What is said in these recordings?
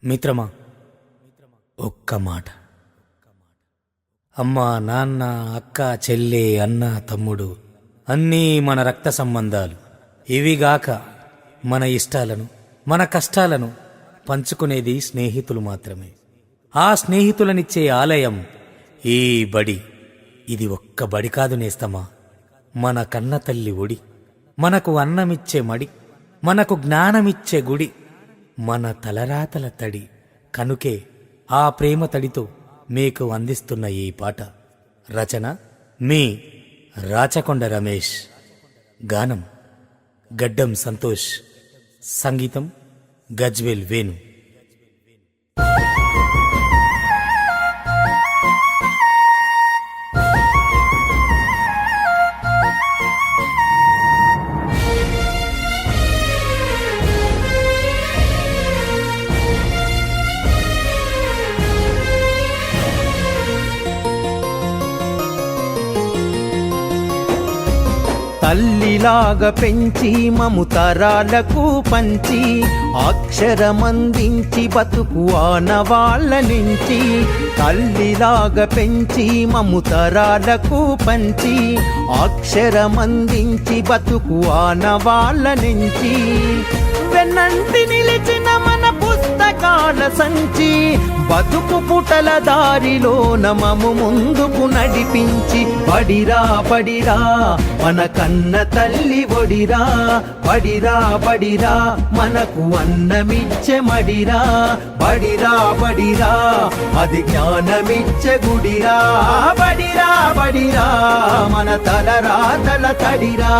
మిత్రమా, ఒక్క మాట. అమ్మ, నాన్న, అక్క, చెల్లె, అన్న, తమ్ముడు అన్నీ మన రక్త సంబంధాలు. ఇవిగాక మన ఇష్టాలను, మన కష్టాలను పంచుకునేది స్నేహితులు మాత్రమే. ఆ స్నేహితులనిచ్చే ఆలయం ఈ బడి. ఇది ఒక్క బడి కాదు నేస్తమా, మన కన్న తల్లి ఒడి. మనకు అన్నమిచ్చే మడి, మనకు జ్ఞానమిచ్చే గుడి, మన తలరాతల తడి. కనుకే ఆ ప్రేమ తడితో మీకు అందిస్తున్న ఈ పాట. రచన మీ రాచకొండ రమేష్, గానం గడ్డం సంతోష్, సంగీతం గజ్వేల్ వేణు. తల్లిలాగా పెంచి మము తరాలకు పంచి, అక్షరమందించి బతుకు ఆనవాళ్ళ నుంచి. తల్లిలాగా పెంచి మము తరాలకు పంచి, అక్షరమందించి బతుకు ఆనవాళ్ళ నుంచి. వెన్నంటి నిలిచిన మన పుస్తకాల సంచి, బతుకు పుటల దారిలో నమము ముందుకు నడిపించి. బడిరా బడిరా మన కన్న తల్లి ఒడిరా, బడిరా బడిరా మనకు అన్నమిచ్చే మడిరా. బడిరా బడిరా అది జ్ఞానమిచ్చే గుడిరా. బడిరా బడిరా మన తలరాతల తడిరా.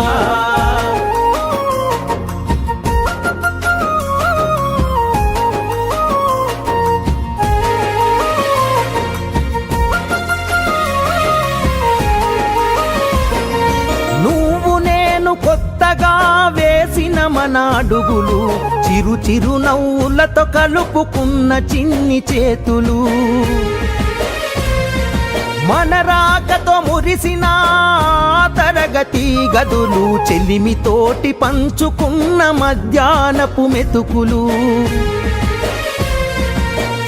కొత్తగా వేసిన మన అడుగులు, చిరు చిరు నవ్వులతో కలుపుకున్న చిన్ని చేతులు. మన రాకతో మురిసిన తరగతి గదులు, చెలిమితోటి పంచుకున్న మధ్యాహ్నపు మెతుకులు.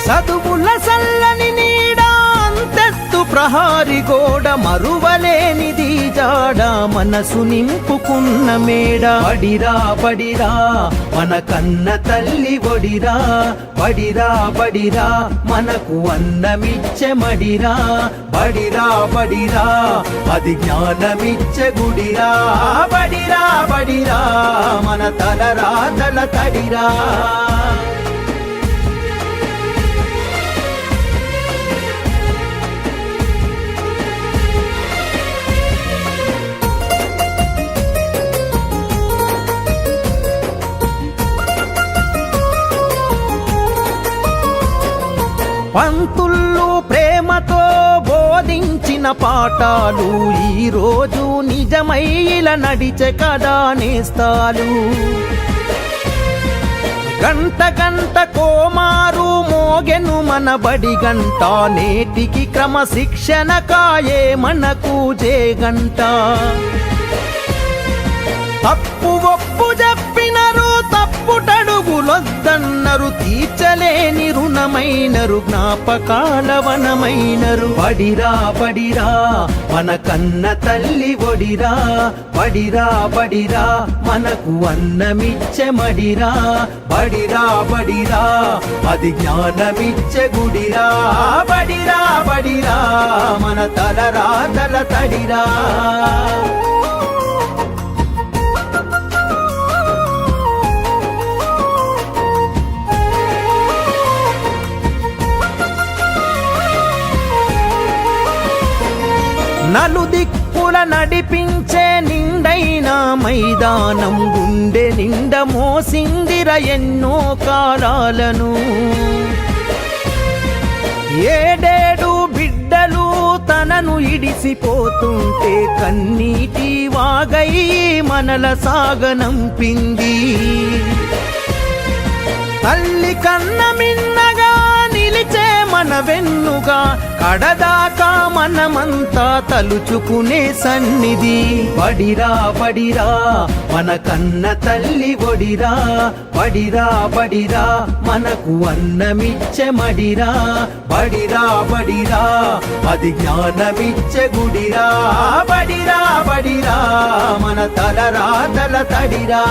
చదువుల సల్లని నీడ, అంతెత్తు ప్రహారి గోడ, మరువలేనిది జాడ, మనసు నింపుకున్న మేడ. బడిరా బడిరా మన కన్న తల్లి ఒడిరా, బడిరా బడిరా మనకు అన్నమిచ్చే మడిరా. బడిరా బడిరా అది జ్ఞానమిచ్చే గుడిరా. బడిరా బడిరా మన తలరాతల తడిరా. పంతుళ్ళు ప్రేమతో బోధించిన పాఠాలు, ఈరోజు నిజమై ఇలా నడిచే కదా నేస్తాలు. గంట గంట కోమారు మోగెను మన బడి గంట, నేటికి క్రమశిక్షణ కాయే మనకు జేగంట. తప్పు ఒప్పు చెప్పినరు, తప్పుటడుగులొద్దన్నరు, తీర్చలేని రుణమైనరు, జ్ఞాపకాల వనమైనరు. బడిరా బడిరా మన కన్న తల్లి ఒడిరా, బడిరా బడిరా మనకు అన్నమిచ్చే మడిరా. బడిరా బడిరా అది జ్ఞానమిచ్చే గుడిరా. బడిరా బడిరా మన తలరాతల తడిరా. నలుదిక్కుల నడిపించే నిండైన మైదానం, గుండె నిండ మోసిందిర ఎన్నో కాలాలను. ఏడేడు బిడ్డలు తనను ఇడిసిపోతుంటే, కన్నీటి వాగై మనల సాగనంపింది. తల్లి కన్న మిన్నగా వెన్నుగా కడదాకా మనమంతా తలుచుకునే సన్నిధి. బడిరా బడిరా మన కన్న తల్లి ఒడిరా, బడిరా బడిరా మనకు అన్నమిచ్చే మడిరా, బడిరా బడిరా అది జ్ఞానమిచ్చే గుడిరా, బడిరా బడిరా మన తలరాతల తడిరా.